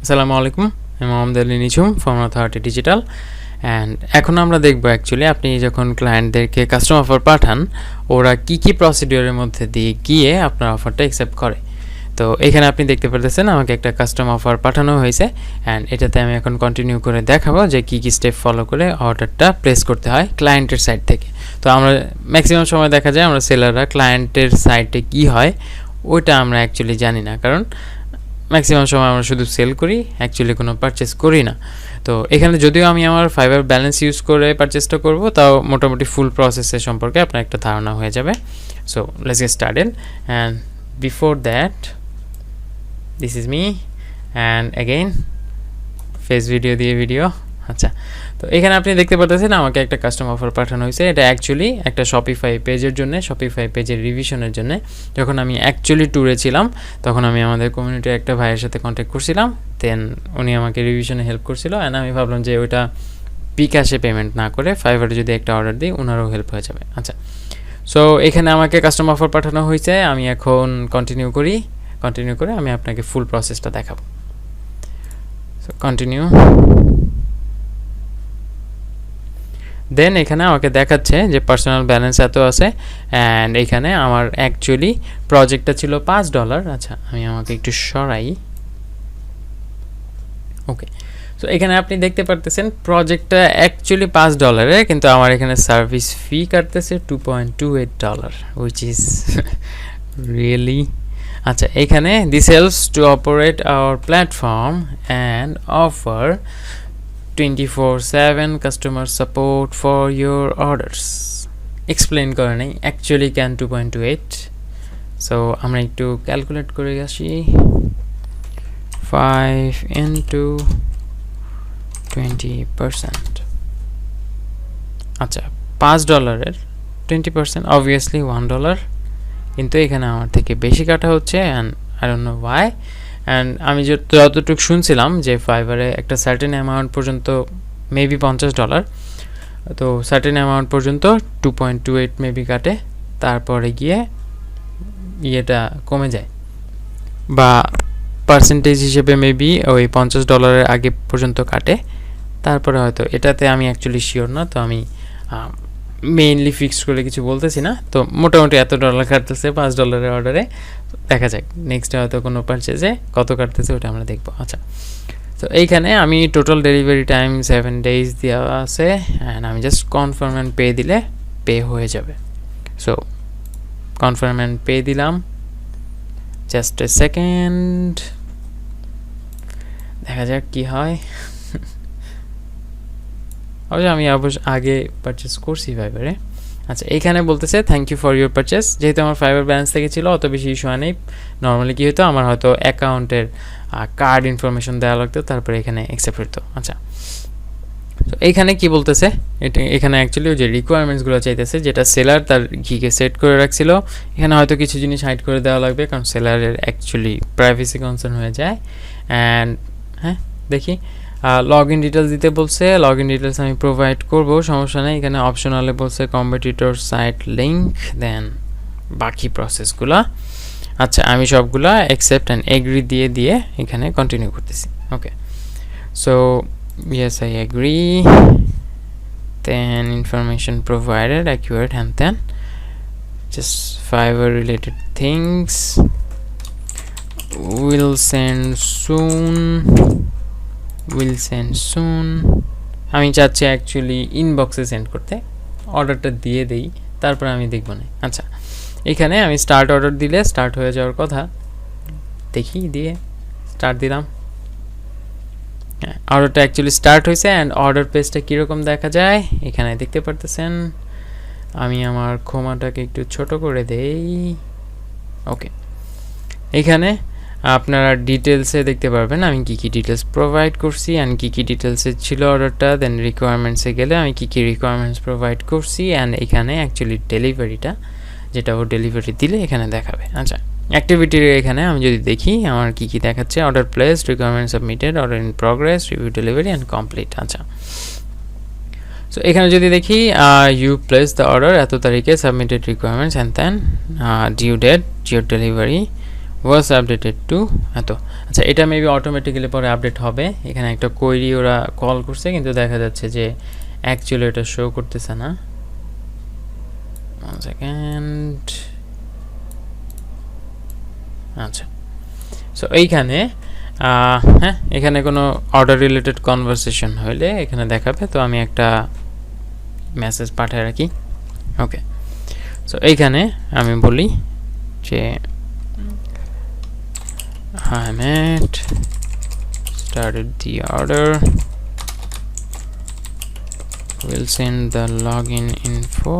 আসসালামু আলাইকুম, আমি মোহাম্মদ আলী নিঝুম ফ্রম অথরিটি ডিজিটাল। অ্যান্ড এখন আমরা দেখব অ্যাকচুয়ালি আপনি যখন ক্লায়েন্টদেরকে কাস্টম অফার পাঠান, ওরা কি কি প্রসিডিওরের মধ্যে দিয়ে গিয়ে আপনার অফারটা অ্যাকসেপ্ট করে। তো এখানে আপনি দেখতে পারতেছেন আমাকে একটা কাস্টম অফার পাঠানো হয়েছে, অ্যান্ড এটাতে আমি এখন কন্টিনিউ করে দেখাবো যে কী কী স্টেপ ফলো করে অর্ডারটা প্লেস করতে হয় ক্লায়েন্টের সাইড থেকে। তো আমরা ম্যাক্সিমাম সময় দেখা যায় আমরা সেলাররা ক্লায়েন্টের সাইডে কী হয় ওইটা আমরা অ্যাকচুয়ালি জানি না, কারণ ম্যাক্সিমাম সময় আমরা শুধু সেল করি, অ্যাকচুয়ালি কোনো পারচেস করি না। তো এখানে যদিও আমি আমার ফাইবার ব্যালেন্স ইউজ করে পারচেসটা করব, তাও মোটামুটি ফুল প্রসেসের সম্পর্কে আপনার একটা ধারণা হয়ে যাবে। So let's get started, and before that this is me and again face video দিয়ে ভিডিও। আচ্ছা, তো এখানে আপনি দেখতে পাচ্ছেন আমাকে একটা কাস্টম অফার পাঠানো হয়েছে। এটা অ্যাকচুয়ালি একটা শপিফাই পেজের জন্য, শপিফাই পেজের রিভিশনের জন্য। যখন আমি অ্যাকচুয়ালি ট্যুরে ছিলাম তখন আমি আমাদের কমিউনিটির একটা ভাইয়ের সাথে কন্ট্যাক্ট করছিলাম, দেন উনি আমাকে রিভিশনে হেল্প করছিল, অ্যান্ড আমি ভাবলাম যে ওইটা বিকাশে পেমেন্ট না করে ফাইবারে যদি একটা অর্ডার দিই ওনারও হেল্প হয়ে যাবে। আচ্ছা, সো এখানে আমাকে কাস্টম অফার পাঠানো হয়েছে, আমি এখন কন্টিনিউ করে আমি আপনাকে ফুল প্রসেসটা দেখাবো। So continue. দেন এখানে আমাকে দেখাচ্ছে যে পার্সোনাল ব্যালেন্স এত আছে, অ্যান্ড এখানে আমার অ্যাকচুয়ালি প্রজেক্টটা ছিল $5। আচ্ছা, আমি আমাকে একটু সরাই। ওকে, সো এখানে আপনি দেখতে পারতেছেন প্রজেক্টটা অ্যাকচুয়ালি $5, কিন্তু আমার এখানে সার্ভিস ফি কাটতেছে $2.28, উইচ ইজ রিয়েলি। আচ্ছা, এখানে this helps to operate our platform and offer 24/7 customer support for your orders. Explain করে নেই অ্যাকচুয়ালি ক্যান 2.28। সো আমরা একটু ক্যালকুলেট করে আসি। 5 into 20%। আচ্ছা, $5 20% অবভিয়াসলি $1, কিন্তু এখানে আমার থেকে বেশি কাটা হচ্ছে, and I don't know Y. And আমি যতটুকু শুনছিলাম যে ফাইবারে একটা সার্টেন অ্যামাউন্ট পর্যন্ত মেবি $50, তো সার্টেন অ্যামাউন্ট পর্যন্ত 2.28 মেবি কাটে, তারপরে গিয়ে ইয়েটা কমে যায়, বা পার্সেন্টেজ হিসেবে মেবি ওই $50 আগে পর্যন্ত কাটে, তারপরে হয়তো এটাতে আমি অ্যাকচুয়ালি শিওর না, তো আমি মেইনলি ফিক্সড করে কিছু বলতেছি না। তো মোটামুটি এত ডলার কাটতেছে $5 অর্ডারে, দেখা যাক নেক্সট হয়তো কোনো পারচেজে কত কাটতেছে ওটা আমরা দেখবো। আচ্ছা, তো এইখানে আমি টোটাল ডেলিভারি টাইম 7 days দেওয়া আছে, অ্যান্ড আমি জাস্ট কনফার্ম অ্যান্ড পে দিলে পে হয়ে যাবে। সো কনফার্ম অ্যান্ড পে দিলাম, জাস্ট এ সেকেন্ড, দেখা যাক কি হয়। অবশ্যই আমি আগে পারচেস করছি ফাইবারে। আচ্ছা, এইখানে বলতেছে thank you for your purchase. যেহেতু আমার ফাইবার ব্যালেন্স থেকে ছিল অত বেশি ইস্যু হয় নাই। নর্মালি কী হতো, আমার হয়তো অ্যাকাউন্টের কার্ড ইনফরমেশন দেওয়া লাগতো, তারপরে এখানে অ্যাকসেপ্ট হতো। আচ্ছা, তো এইখানে কি বলতেছে, এখানে অ্যাকচুয়ালি যে রিকোয়ারমেন্টসগুলো চাইতেছে, যেটা সেলার তার গিগে সেট করে রাখছিল, এখানে হয়তো কিছু জিনিস হাইড করে দেওয়া লাগবে, কারণ সেলারের অ্যাকচুয়ালি প্রাইভেসি কনসার্ন হয়ে যায়। অ্যান্ড হ্যাঁ, দেখি লগ ইন ডিটেলস দিতে বলছে, লগ ইন ডিটেলস আমি প্রোভাইড করব, সমস্যা নেই। এখানে অপশনালে বলছে কম্পিটিটর সাইট লিঙ্ক, দেন বাকি প্রসেসগুলো। আচ্ছা, আমি সবগুলা অ্যাকসেপ্ট অ্যান্ড এগ্রি দিয়ে এখানে কন্টিনিউ করতেছি। Okay, so yes I agree, then information provided accurate, and then just fiber related things will send soon. আমি চাচ্ছি অ্যাকচুয়ালি ইনবক্সে সেন্ড করতে, অর্ডারটা দিয়ে দেই, তারপর আমি দেখব না। আচ্ছা, এখানে আমি স্টার্ট অর্ডার দিলে স্টার্ট হয়ে যাওয়ার কথা, দেখি দিয়ে স্টার্ট দিলাম। হ্যাঁ, অর্ডারটা অ্যাকচুয়ালি স্টার্ট হয়েছে, অ্যান্ড অর্ডার পেজটা কীরকম দেখা যায় এখানে দেখতে পারতেছেন। আমি আমার ক্ষমাটাকে একটু ছোট করে দেই। ওকে, এখানে আপনারা ডিটেলসে দেখতে পারবেন আমি কী কী ডিটেলস প্রোভাইড করছি, অ্যান্ড কী কী ডিটেলসে ছিল অর্ডারটা। দেন রিকোয়ারমেন্টসে গেলে আমি কী কী রিকোয়ারমেন্টস প্রোভাইড করছি, অ্যান্ড এখানে অ্যাকচুয়ালি ডেলিভারিটা, যেটা ও ডেলিভারি দিলে এখানে দেখাবে। আচ্ছা, অ্যাক্টিভিটির এখানে আমি যদি দেখি আমার কী কী দেখাচ্ছে, order placed, requirement submitted, order in progress, review delivery and complete. আচ্ছা, সো এখানে যদি দেখি ইউ প্লেস দ্য অর্ডার এত তারিখে, submitted requirements, and then due date, your delivery was updated to এত। আচ্ছা, এটা মেবি অটোমেটিক্যালি পরে আপডেট হবে। এখানে একটা কোয়েরি ওরা কল করছে, কিন্তু দেখা যাচ্ছে যে অ্যাকচুয়ালি এটা শো করতেছে না। 1 সেকেন্ড। আচ্ছা, সো এইখানে হ্যাঁ, এখানে কোনো অর্ডার রিলেটেড কনভারসেশন হলে এখানে দেখাবে। তো আমি একটা মেসেজ পাঠিয়ে রাখি। ওকে, সো এইখানে আমি বলি যে hi mate, started the order, we'll send the login info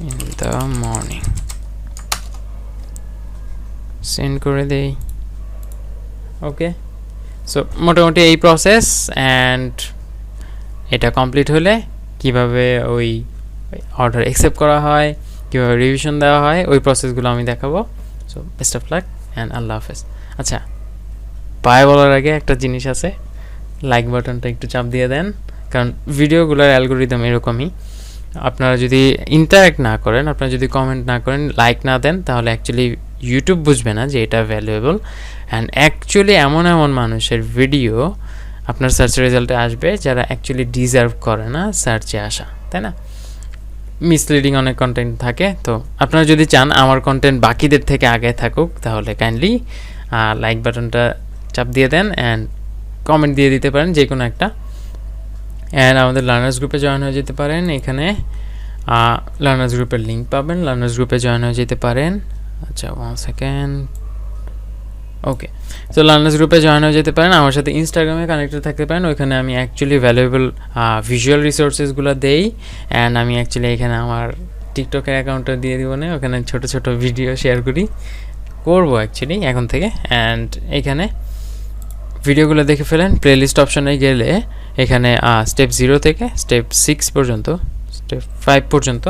in the morning. Send করে দেই। ওকে, সো মোটামুটি এই প্রসেস। অ্যান্ড এটা কমপ্লিট হলে কিভাবে ওই অর্ডার অ্যাকসেপ্ট করা হয়, কীভাবে রিভিশন দেওয়া হয়, ওই প্রসেসগুলো আমি দেখাবো। So best of luck and আল্লাহ হাফেজ। আচ্ছা, বাই বলার আগে একটা জিনিস আছে, লাইক বাটনটা একটু চাপ দিয়ে দেন, কারণ ভিডিওগুলোর অ্যালগোরিদম এরকমই। আপনারা যদি ইন্টারেক্ট না করেন, আপনারা যদি কমেন্ট না করেন, লাইক না দেন, তাহলে অ্যাকচুয়ালি ইউটিউব বুঝবে না যে এটা ভ্যালুয়েবল। অ্যান্ড অ্যাকচুয়ালি এমন মানুষের ভিডিও আপনার সার্চ রেজাল্টে আসবে যারা অ্যাকচুয়ালি ডিজার্ভ করে না সার্চে আসা, তাই না? মিসলিডিং অনেক কন্টেন্ট থাকে। তো আপনারা যদি চান আমার কন্টেন্ট বাকিদের থেকে আগে থাকুক, তাহলে কাইন্ডলি লাইক বাটনটা চাপ দিয়ে দেন অ্যান্ড কমেন্ট দিয়ে দিতে পারেন যে কোনো একটা। অ্যান্ড আমাদের লার্নার্স গ্রুপে জয়েন হয়ে যেতে পারেন। এখানে লার্নার্স গ্রুপের লিঙ্ক পাবেন, লার্নার্স গ্রুপে জয়েন হয়ে যেতে পারেন। আচ্ছা, 1 সেকেন্ড। ওকে, সো লার্নার্স গ্রুপে জয়েন হয়ে যেতে পারেন। আমার সাথে ইনস্টাগ্রামে কানেক্টেড থাকতে পারেন। ওইখানে আমি অ্যাকচুয়ালি ভ্যালুয়েবল ভিজুয়াল রিসোর্সেসগুলো দেই। অ্যান্ড আমি অ্যাকচুয়ালি এখানে আমার টিকটকের অ্যাকাউন্টটা দিয়ে দিব না, ওখানে ছোটো ছোটো ভিডিও শেয়ার করবো অ্যাকচুয়ালি এখন থেকে। অ্যান্ড এখানে ভিডিওগুলো দেখে ফেলেন। প্লেলিস্ট অপশনে গেলে এখানে স্টেপ 0 থেকে স্টেপ 6 পর্যন্ত, স্টেপ 5 পর্যন্ত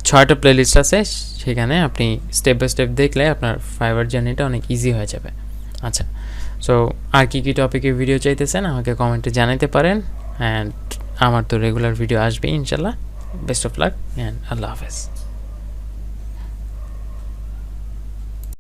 6টা প্লেলিস্ট আছে। সেখানে আপনি স্টেপ বাই স্টেপ দেখলে আপনার ফাইবার জার্নিটা অনেক ইজি হয়ে যাবে। আচ্ছা, সো আর কী টপিকে ভিডিও চাইতেছেন আমাকে কমেন্টে জানাতে পারেন। অ্যান্ড আমার তো রেগুলার ভিডিও আসবেই ইনশাল্লাহ। বেস্ট অফ লাক অ্যান্ড আল্লাহ হাফেজ।